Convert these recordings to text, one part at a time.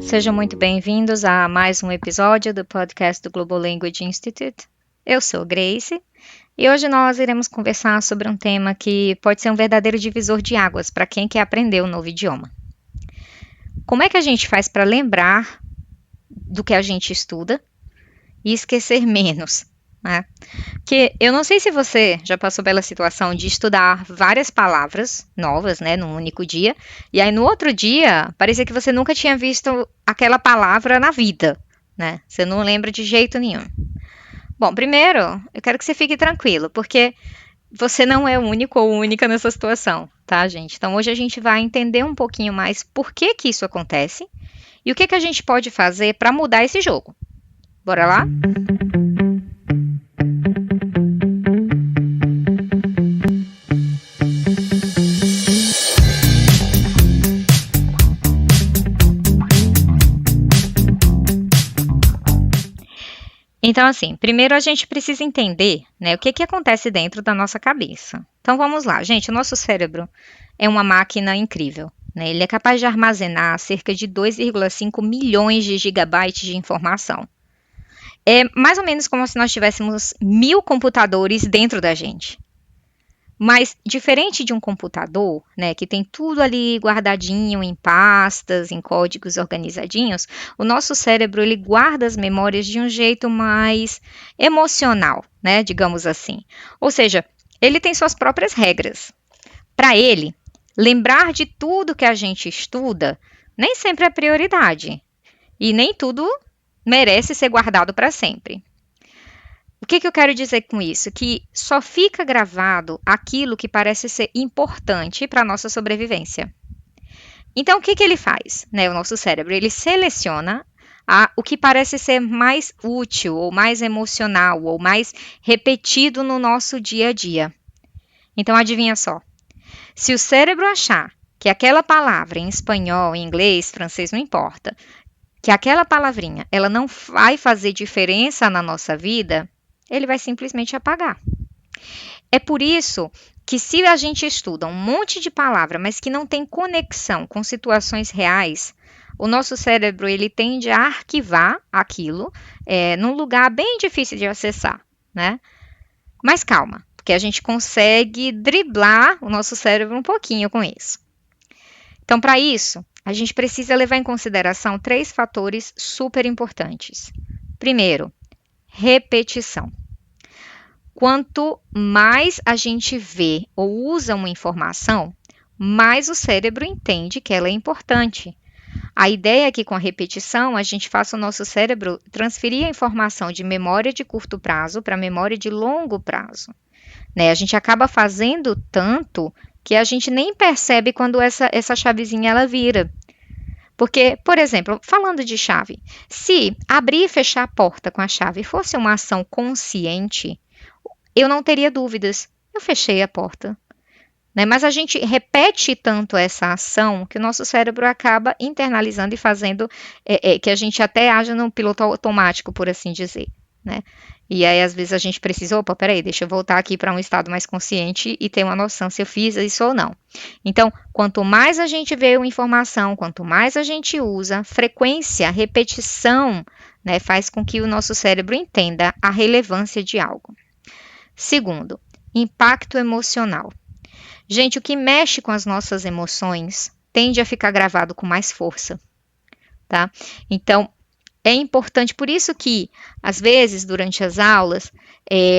Sejam muito bem-vindos a mais um episódio do podcast do Global Language Institute. Eu sou Grace e hoje nós iremos conversar sobre um tema que pode ser um verdadeiro divisor de águas para quem quer aprender um novo idioma. Como é que a gente faz para lembrar do que a gente estuda e esquecer menos, né? Que eu não sei se você já passou pela situação de estudar várias palavras novas, né, num único dia, e aí no outro dia parecia que você nunca tinha visto aquela palavra na vida, né? Você não lembra de jeito nenhum. Bom, primeiro, eu quero que você fique tranquilo, porque você não é o único ou única nessa situação, tá, gente? Então hoje a gente vai entender um pouquinho mais por que que isso acontece e o que que a gente pode fazer para mudar esse jogo. Bora lá? Então, assim, primeiro a gente precisa entender, né, o que que acontece dentro da nossa cabeça. Então, vamos lá, gente, o nosso cérebro é uma máquina incrível, né? Ele é capaz de armazenar cerca de 2,5 milhões de gigabytes de informação. É mais ou menos como se nós tivéssemos 1000 computadores dentro da gente. Mas diferente de um computador, né, que tem tudo ali guardadinho em pastas, em códigos organizadinhos, o nosso cérebro ele guarda as memórias de um jeito mais emocional, né, digamos assim. Ou seja, ele tem suas próprias regras. Para ele, lembrar de tudo que a gente estuda nem sempre é prioridade e nem tudo merece ser guardado para sempre. O que eu quero dizer com isso? Que só fica gravado aquilo que parece ser importante para a nossa sobrevivência. Então, o que ele faz? Né, o nosso cérebro, ele seleciona o que parece ser mais útil, ou mais emocional, ou mais repetido no nosso dia a dia. Então, adivinha só. Se o cérebro achar que aquela palavra em espanhol, em inglês, francês, não importa, que aquela palavrinha ela não vai fazer diferença na nossa vida, ele vai simplesmente apagar. É por isso que se a gente estuda um monte de palavra, mas que não tem conexão com situações reais, o nosso cérebro ele tende a arquivar aquilo num lugar bem difícil de acessar, né? Mas calma, porque a gente consegue driblar o nosso cérebro um pouquinho com isso. Então, para isso, a gente precisa levar em consideração 3 fatores super importantes. Primeiro, repetição. Quanto mais a gente vê ou usa uma informação, mais o cérebro entende que ela é importante. A ideia é que com a repetição a gente faça o nosso cérebro transferir a informação de memória de curto prazo para memória de longo prazo. Né? A gente acaba fazendo tanto que a gente nem percebe quando essa chavezinha ela vira. Porque, por exemplo, falando de chave, se abrir e fechar a porta com a chave fosse uma ação consciente, eu não teria dúvidas. Eu fechei a porta. Né? Mas a gente repete tanto essa ação que o nosso cérebro acaba internalizando e fazendo que a gente até haja no piloto automático, por assim dizer. Né? E aí, às vezes, a gente precisa, opa, peraí, deixa eu voltar aqui para um estado mais consciente e ter uma noção se eu fiz isso ou não. Então, quanto mais a gente vê uma informação, quanto mais a gente usa, frequência, repetição, né, faz com que o nosso cérebro entenda a relevância de algo. Segundo, impacto emocional. Gente, o que mexe com as nossas emoções tende a ficar gravado com mais força, tá? Então, é importante, por isso que, às vezes, durante as aulas,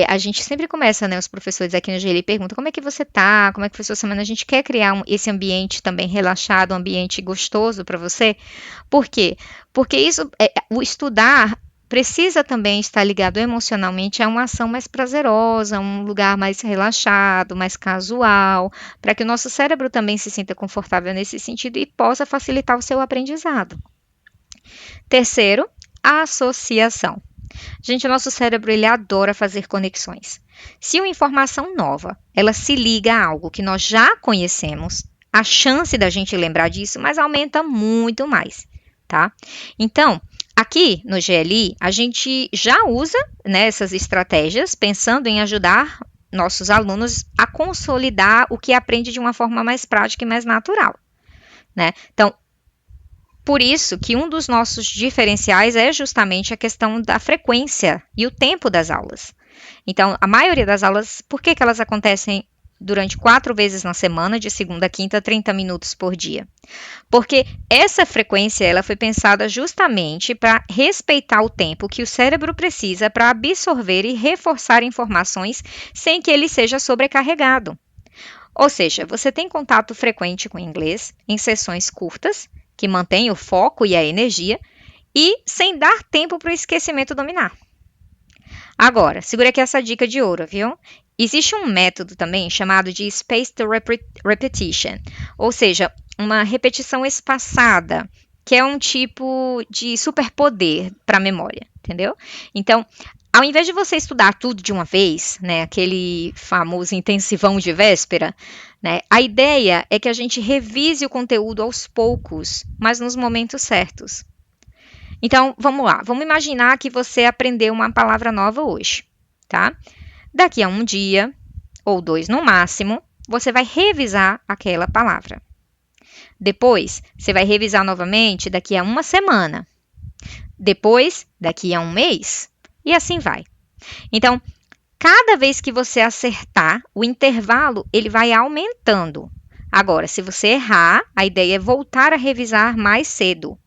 a gente sempre começa, né, os professores aqui no GLI perguntam como é que você tá, como é que foi sua semana, a gente quer criar esse ambiente também relaxado, um ambiente gostoso para você. Por quê? Porque isso, o estudar precisa também estar ligado emocionalmente a uma ação mais prazerosa, um lugar mais relaxado, mais casual, para que o nosso cérebro também se sinta confortável nesse sentido e possa facilitar o seu aprendizado. Terceiro, a associação. Gente, o nosso cérebro ele adora fazer conexões. Se uma informação nova, ela se liga a algo que nós já conhecemos, a chance da gente lembrar disso, mas aumenta muito mais, tá? Então, aqui no GLI, a gente já usa, né, essas estratégias pensando em ajudar nossos alunos a consolidar o que aprende de uma forma mais prática e mais natural, né? Então, Por isso que um dos nossos diferenciais é justamente a questão da frequência e o tempo das aulas. Então, a maioria das aulas, por que elas acontecem durante 4 vezes na semana, de segunda a quinta, 30 minutos por dia? Porque essa frequência ela foi pensada justamente para respeitar o tempo que o cérebro precisa para absorver e reforçar informações sem que ele seja sobrecarregado. Ou seja, você tem contato frequente com o inglês em sessões curtas, que mantém o foco e a energia, e sem dar tempo para o esquecimento dominar. Agora, segura aqui essa dica de ouro, viu? Existe um método também chamado de spaced repetition, ou seja, uma repetição espaçada, que é um tipo de superpoder para a memória, entendeu? Então, ao invés de você estudar tudo de uma vez, né, aquele famoso intensivão de véspera, né, a ideia é que a gente revise o conteúdo aos poucos, mas nos momentos certos. Então, vamos lá. Vamos imaginar que você aprendeu uma palavra nova hoje, tá? Daqui a um dia, ou 2 no máximo, você vai revisar aquela palavra. Depois, você vai revisar novamente daqui a uma semana. Depois, daqui a um mês. E assim vai. Então, cada vez que você acertar, o intervalo ele vai aumentando. Agora, se você errar, a ideia é voltar a revisar mais cedo.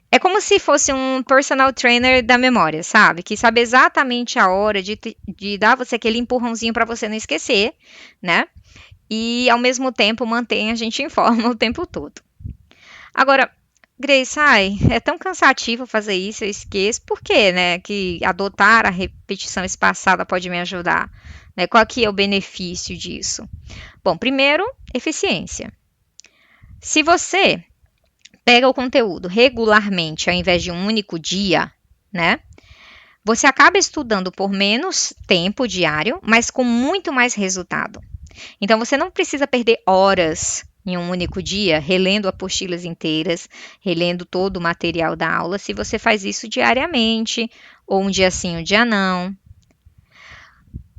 É como se fosse um personal trainer da memória, sabe? Que sabe exatamente a hora de dar você aquele empurrãozinho para você não esquecer, né? E ao mesmo tempo mantém a gente em forma o tempo todo. Agora, Grace, é tão cansativo fazer isso, eu esqueço. Por quê, né? Que adotar a repetição espaçada pode me ajudar? Né? Qual que é o benefício disso? Bom, primeiro, eficiência. Se você pega o conteúdo regularmente ao invés de um único dia, né? Você acaba estudando por menos tempo diário, mas com muito mais resultado. Então, você não precisa perder horas em um único dia, relendo apostilas inteiras, relendo todo o material da aula, se você faz isso diariamente, ou um dia sim, um dia não.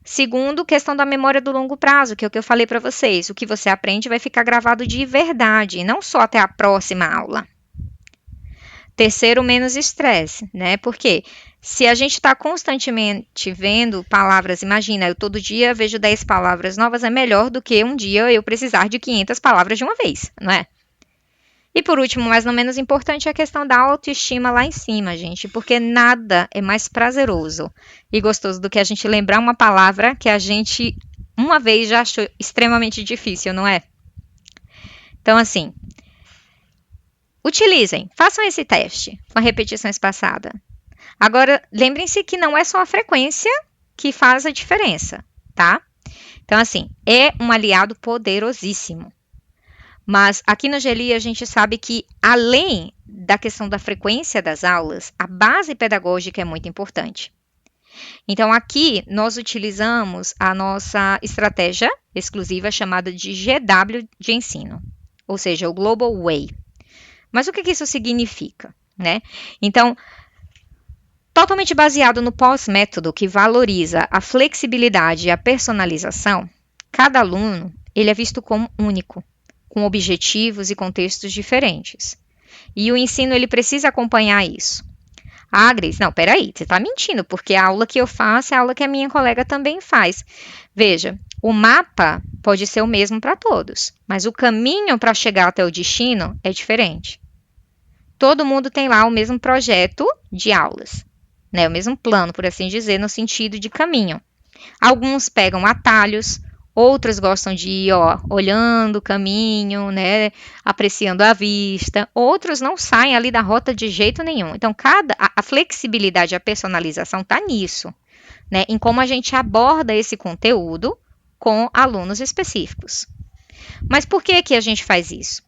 Segundo, questão da memória do longo prazo, que é o que eu falei para vocês. O que você aprende vai ficar gravado de verdade, não só até a próxima aula. Terceiro, menos estresse, né? Porque se a gente está constantemente vendo palavras, imagina, eu todo dia vejo 10 palavras novas, é melhor do que um dia eu precisar de 500 palavras de uma vez, não é? E por último, mas não menos importante, é a questão da autoestima lá em cima, gente, porque nada é mais prazeroso e gostoso do que a gente lembrar uma palavra que a gente uma vez já achou extremamente difícil, não é? Então, assim, utilizem, façam esse teste com a repetição espaçada. Agora, lembrem-se que não é só a frequência que faz a diferença, tá? Então, assim, é um aliado poderosíssimo. Mas aqui na GLI a gente sabe que, além da questão da frequência das aulas, a base pedagógica é muito importante. Então, aqui nós utilizamos a nossa estratégia exclusiva chamada de GW de ensino, ou seja, o Global Way. Mas o que isso significa, né? Então, totalmente baseado no pós-método que valoriza a flexibilidade e a personalização, cada aluno ele é visto como único, com objetivos e contextos diferentes. E o ensino ele precisa acompanhar isso. Ah, Grace, não, peraí, você está mentindo, porque a aula que eu faço é a aula que a minha colega também faz. Veja, o mapa pode ser o mesmo para todos, mas o caminho para chegar até o destino é diferente. Todo mundo tem lá o mesmo projeto de aulas, né? O mesmo plano, por assim dizer, no sentido de caminho. Alguns pegam atalhos, outros gostam de ir olhando o caminho, né? Apreciando a vista. Outros não saem ali da rota de jeito nenhum. Então, a flexibilidade e a personalização está nisso, né? Em como a gente aborda esse conteúdo com alunos específicos. Mas por que a gente faz isso?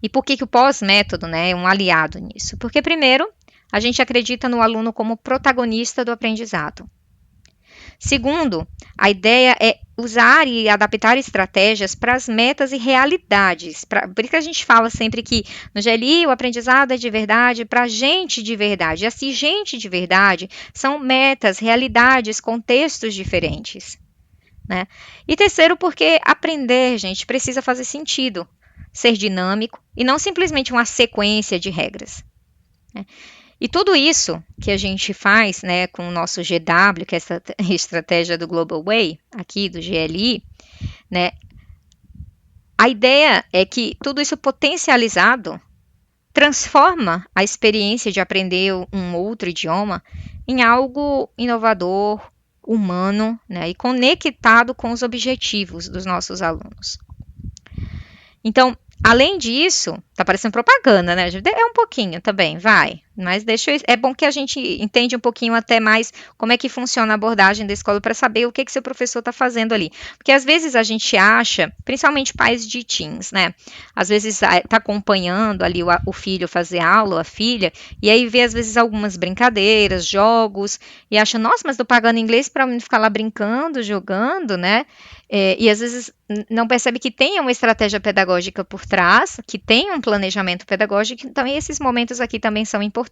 E por que o pós-método, né, é um aliado nisso? Porque, primeiro, a gente acredita no aluno como protagonista do aprendizado. Segundo, a ideia é usar e adaptar estratégias para as metas e realidades. Por isso que a gente fala sempre que no GLI o aprendizado é de verdade para gente de verdade. E assim, gente de verdade são metas, realidades, contextos diferentes, né? E terceiro, porque aprender, gente, precisa fazer sentido. ser dinâmico e não simplesmente uma sequência de regras, né? E tudo isso que a gente faz, né, com o nosso GW, que é essa estratégia do Global Way, aqui do GLI, né, a ideia é que tudo isso potencializado transforma a experiência de aprender um outro idioma em algo inovador, humano, né, e conectado com os objetivos dos nossos alunos. Então, além disso, tá parecendo propaganda, né? É um pouquinho também, vai. Mas é bom que a gente entende um pouquinho até mais como é que funciona a abordagem da escola para saber o que seu professor está fazendo ali. Porque às vezes a gente acha, principalmente pais de teens, né? Às vezes tá acompanhando ali o filho fazer aula, a filha, e aí vê às vezes algumas brincadeiras, jogos, e acha, nossa, mas tô pagando inglês para mim ficar lá brincando, jogando, né? E às vezes não percebe que tem uma estratégia pedagógica por trás, que tem um planejamento pedagógico, então esses momentos aqui também são importantes.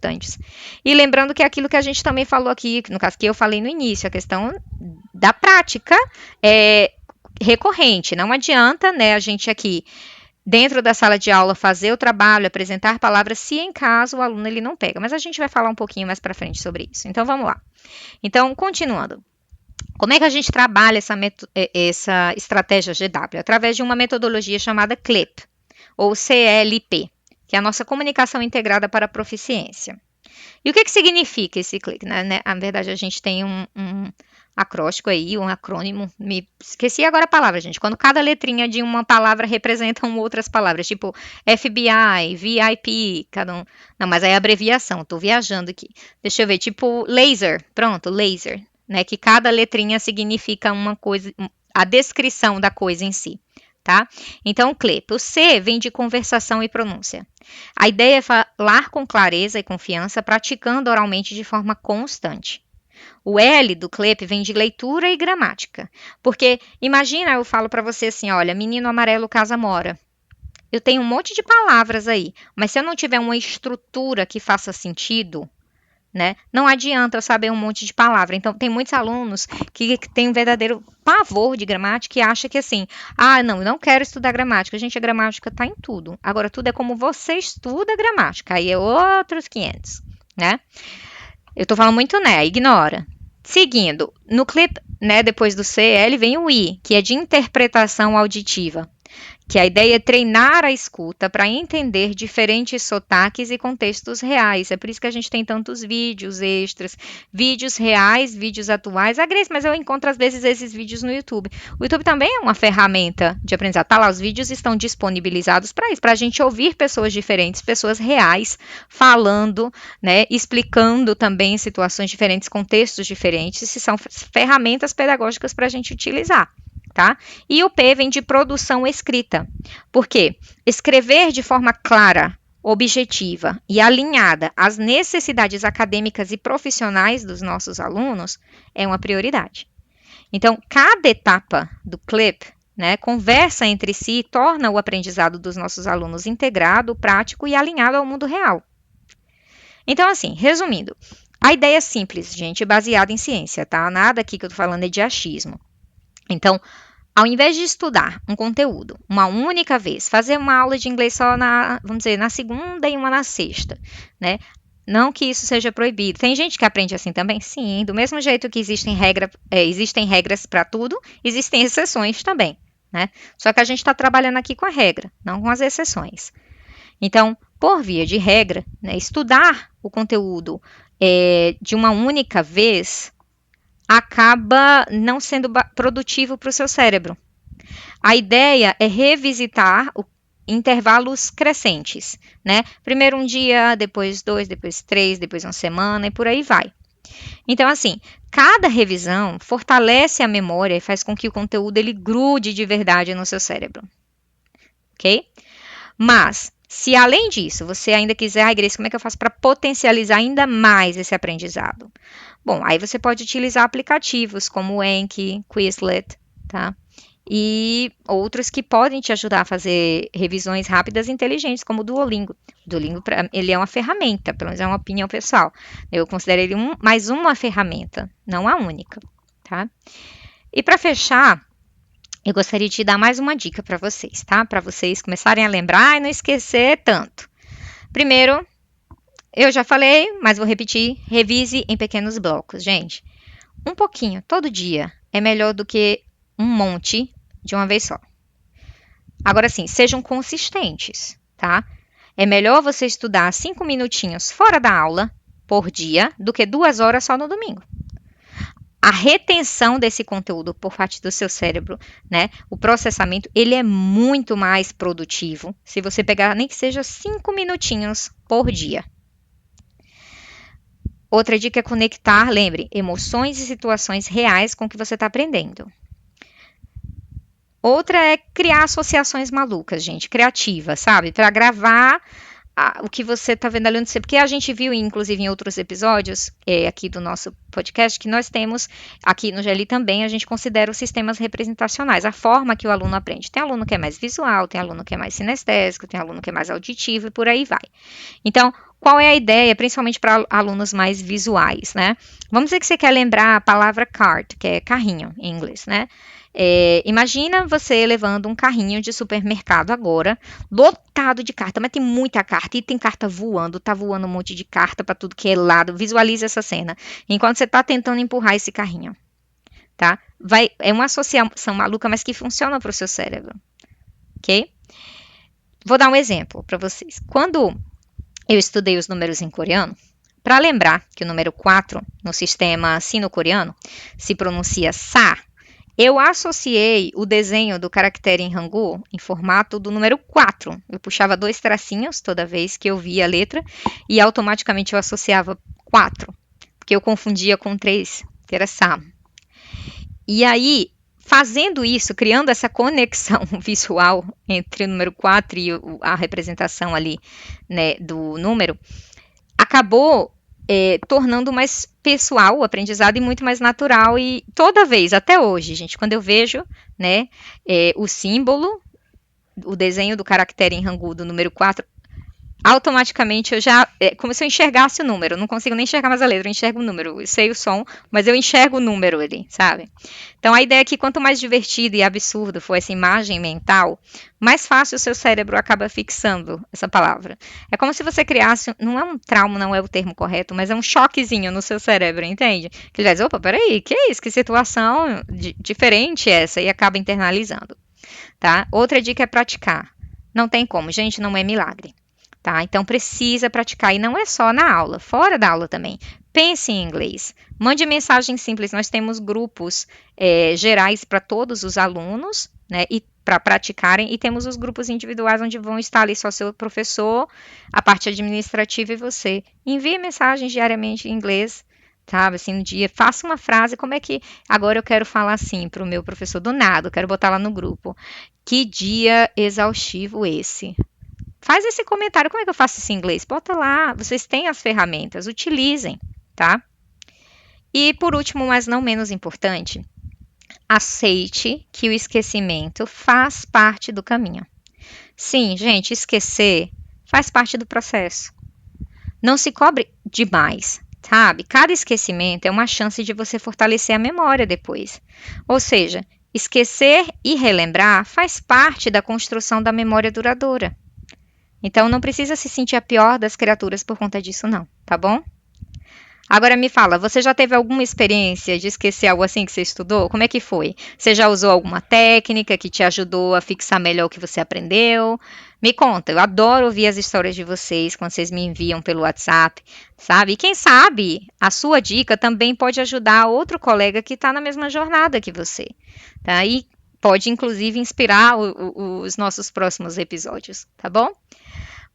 E lembrando que é aquilo que a gente também falou aqui, no caso que eu falei no início, a questão da prática é recorrente, não adianta, né, a gente aqui dentro da sala de aula fazer o trabalho, apresentar palavras, se em caso o aluno ele não pega, mas a gente vai falar um pouquinho mais para frente sobre isso. Então vamos lá. Então, continuando. Como é que a gente trabalha essa estratégia GW? Através de uma metodologia chamada CLIP, ou CLP, que é a nossa comunicação integrada para a proficiência. E o que significa esse CLIP? Na verdade, a gente tem um acróstico aí, um acrônimo, me esqueci agora a palavra, gente, quando cada letrinha de uma palavra representa outras palavras, tipo FBI, VIP, cada um, não, mas aí é abreviação, tô viajando aqui, deixa eu ver, tipo laser, pronto, laser, né, que cada letrinha significa uma coisa, a descrição da coisa em si, tá? Então, o CLIP, o C vem de conversação e pronúncia. A ideia é falar com clareza e confiança, praticando oralmente de forma constante. O L do CLIP vem de leitura e gramática, porque imagina, eu falo para você assim, olha, menino amarelo casa mora. Eu tenho um monte de palavras aí, mas se eu não tiver uma estrutura que faça sentido, né? Não adianta eu saber um monte de palavra. Então, tem muitos alunos que têm um verdadeiro pavor de gramática e acham que assim, não, eu não quero estudar gramática. Gente, a gramática está em tudo. Agora, tudo é como você estuda a gramática. Aí é outros 500, né? Eu estou falando muito, né? Ignora. Seguindo, no CLIP, né, depois do CL, vem o I, que é de interpretação auditiva. Que a ideia é treinar a escuta para entender diferentes sotaques e contextos reais. É por isso que a gente tem tantos vídeos extras, vídeos reais, vídeos atuais. Grace, mas eu encontro às vezes esses vídeos no YouTube. O YouTube também é uma ferramenta de aprendizado. Tá lá, os vídeos estão disponibilizados para isso, para a gente ouvir pessoas diferentes, pessoas reais, falando, né, explicando também situações diferentes, contextos diferentes, se são ferramentas pedagógicas para a gente utilizar. Tá? E o P vem de produção escrita. Por quê? Escrever de forma clara, objetiva e alinhada às necessidades acadêmicas e profissionais dos nossos alunos é uma prioridade. Então, cada etapa do CLIP, né, conversa entre si e torna o aprendizado dos nossos alunos integrado, prático e alinhado ao mundo real. Então, assim, resumindo, a ideia é simples, gente, baseada em ciência, tá? Nada aqui que eu tô falando é de achismo. Então, ao invés de estudar um conteúdo uma única vez, fazer uma aula de inglês só vamos dizer, na segunda e uma na sexta, né? Não que isso seja proibido. Tem gente que aprende assim também? Sim, do mesmo jeito que existem regras para tudo, existem exceções também, né? Só que a gente está trabalhando aqui com a regra, não com as exceções. Então, por via de regra, né, estudar o conteúdo de uma única vez acaba não sendo produtivo para o seu cérebro. A ideia é revisitar intervalos crescentes, né? Primeiro um dia, depois 2, depois 3, depois uma semana e por aí vai. Então, assim, cada revisão fortalece a memória e faz com que o conteúdo ele grude de verdade no seu cérebro. Ok? Mas, se além disso você ainda quiser, Grace, como é que eu faço para potencializar ainda mais esse aprendizado? Bom, aí você pode utilizar aplicativos como o Anki, Quizlet, tá? E outros que podem te ajudar a fazer revisões rápidas e inteligentes, como o Duolingo. O Duolingo, ele é uma ferramenta, pelo menos é uma opinião pessoal. Eu considero ele mais uma ferramenta, não a única, tá? E para fechar, eu gostaria de dar mais uma dica para vocês, tá? Para vocês começarem a lembrar e não esquecer tanto. Primeiro, eu já falei, mas vou repetir, revise em pequenos blocos, gente. Um pouquinho, todo dia, é melhor do que um monte de uma vez só. Agora sim, sejam consistentes, tá? É melhor você estudar 5 minutinhos fora da aula por dia do que 2 horas só no domingo. A retenção desse conteúdo por parte do seu cérebro, né? O processamento, ele é muito mais produtivo se você pegar nem que seja 5 minutinhos por dia. Outra dica é conectar, lembre, emoções e situações reais com o que você está aprendendo. Outra é criar associações malucas, gente, criativas, sabe? Para gravar o que você está vendo ali, não sei, porque a gente viu, inclusive, em outros episódios aqui do nosso podcast, que nós temos, aqui no GLI também, a gente considera os sistemas representacionais, a forma que o aluno aprende. Tem aluno que é mais visual, tem aluno que é mais sinestésico, tem aluno que é mais auditivo e por aí vai. Então, qual é a ideia, principalmente para alunos mais visuais, né? Vamos dizer que você quer lembrar a palavra cart, que é carrinho em inglês, né? Imagina você levando um carrinho de supermercado agora, lotado de carta, mas tem muita carta, e tem carta voando, tá voando um monte de carta para tudo que é lado. Visualize essa cena, enquanto você tá tentando empurrar esse carrinho, tá? É uma associação maluca, mas que funciona para o seu cérebro, ok? Vou dar um exemplo para vocês. Quando eu estudei os números em coreano, para lembrar que o número 4 no sistema sino-coreano se pronuncia sa, eu associei o desenho do caractere em Hangul em formato do número 4. Eu puxava 2 tracinhos toda vez que eu via a letra e automaticamente eu associava 4, porque eu confundia com 3, que era sa. E aí, fazendo isso, criando essa conexão visual entre o número 4 e a representação ali, né, do número, acabou tornando mais pessoal o aprendizado e muito mais natural. E toda vez, até hoje, gente, quando eu vejo, né, o símbolo, o desenho do caractere em Hangul do número 4, automaticamente eu já, como se eu enxergasse o número, eu não consigo nem enxergar mais a letra, eu enxergo o número, eu sei o som, mas eu enxergo o número ali, sabe? Então a ideia é que quanto mais divertido e absurdo for essa imagem mental, mais fácil o seu cérebro acaba fixando essa palavra. É como se você criasse, não é um trauma, não é o termo correto, mas é um choquezinho no seu cérebro, entende? Que ele diz, opa, peraí, que é isso? Que situação diferente é essa? E acaba internalizando, tá? Outra dica é praticar. Não tem como, gente, não é milagre. Tá? Então precisa praticar, e não é só na aula, fora da aula também. Pense em inglês, mande mensagem simples. Nós temos grupos gerais para todos os alunos, né, e para praticarem, e temos os grupos individuais onde vão estar ali só seu professor, a parte administrativa e você. Envie mensagens diariamente em inglês, sabe, assim, no dia, faça uma frase, como é que agora eu quero falar assim para o meu professor do nada, eu quero botar lá no grupo. Que dia exaustivo esse. Faz esse comentário, como é que eu faço isso em inglês? Bota lá, vocês têm as ferramentas, utilizem, tá? E por último, mas não menos importante, aceite que o esquecimento faz parte do caminho. Sim, gente, esquecer faz parte do processo. Não se cobre demais, sabe? Cada esquecimento é uma chance de você fortalecer a memória depois. Ou seja, esquecer e relembrar faz parte da construção da memória duradoura. Então, não precisa se sentir a pior das criaturas por conta disso, não, tá bom? Agora me fala, você já teve alguma experiência de esquecer algo assim que você estudou? Como é que foi? Você já usou alguma técnica que te ajudou a fixar melhor o que você aprendeu? Me conta, eu adoro ouvir as histórias de vocês quando vocês me enviam pelo WhatsApp, sabe? E quem sabe a sua dica também pode ajudar outro colega que está na mesma jornada que você, tá? E pode, inclusive, inspirar os nossos próximos episódios, tá bom?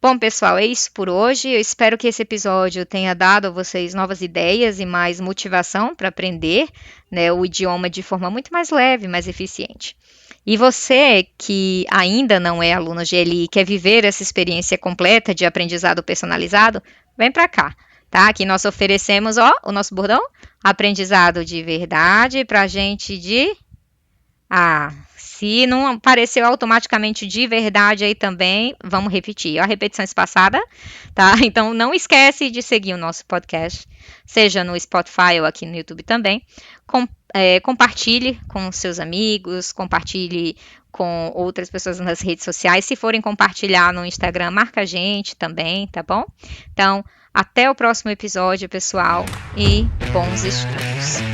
Bom, pessoal, é isso por hoje. Eu espero que esse episódio tenha dado a vocês novas ideias e mais motivação para aprender, né, o idioma de forma muito mais leve, mais eficiente. E você que ainda não é aluno GLI e quer viver essa experiência completa de aprendizado personalizado, vem para cá, tá? Aqui nós oferecemos, o nosso bordão, aprendizado de verdade para gente de... se não apareceu automaticamente de verdade aí também, vamos repetir. A repetição espaçada, tá? Então não esquece de seguir o nosso podcast, seja no Spotify ou aqui no YouTube também. compartilhe com seus amigos, compartilhe com outras pessoas nas redes sociais. Se forem compartilhar no Instagram, marca a gente também, tá bom? Então, até o próximo episódio, pessoal, e bons estudos!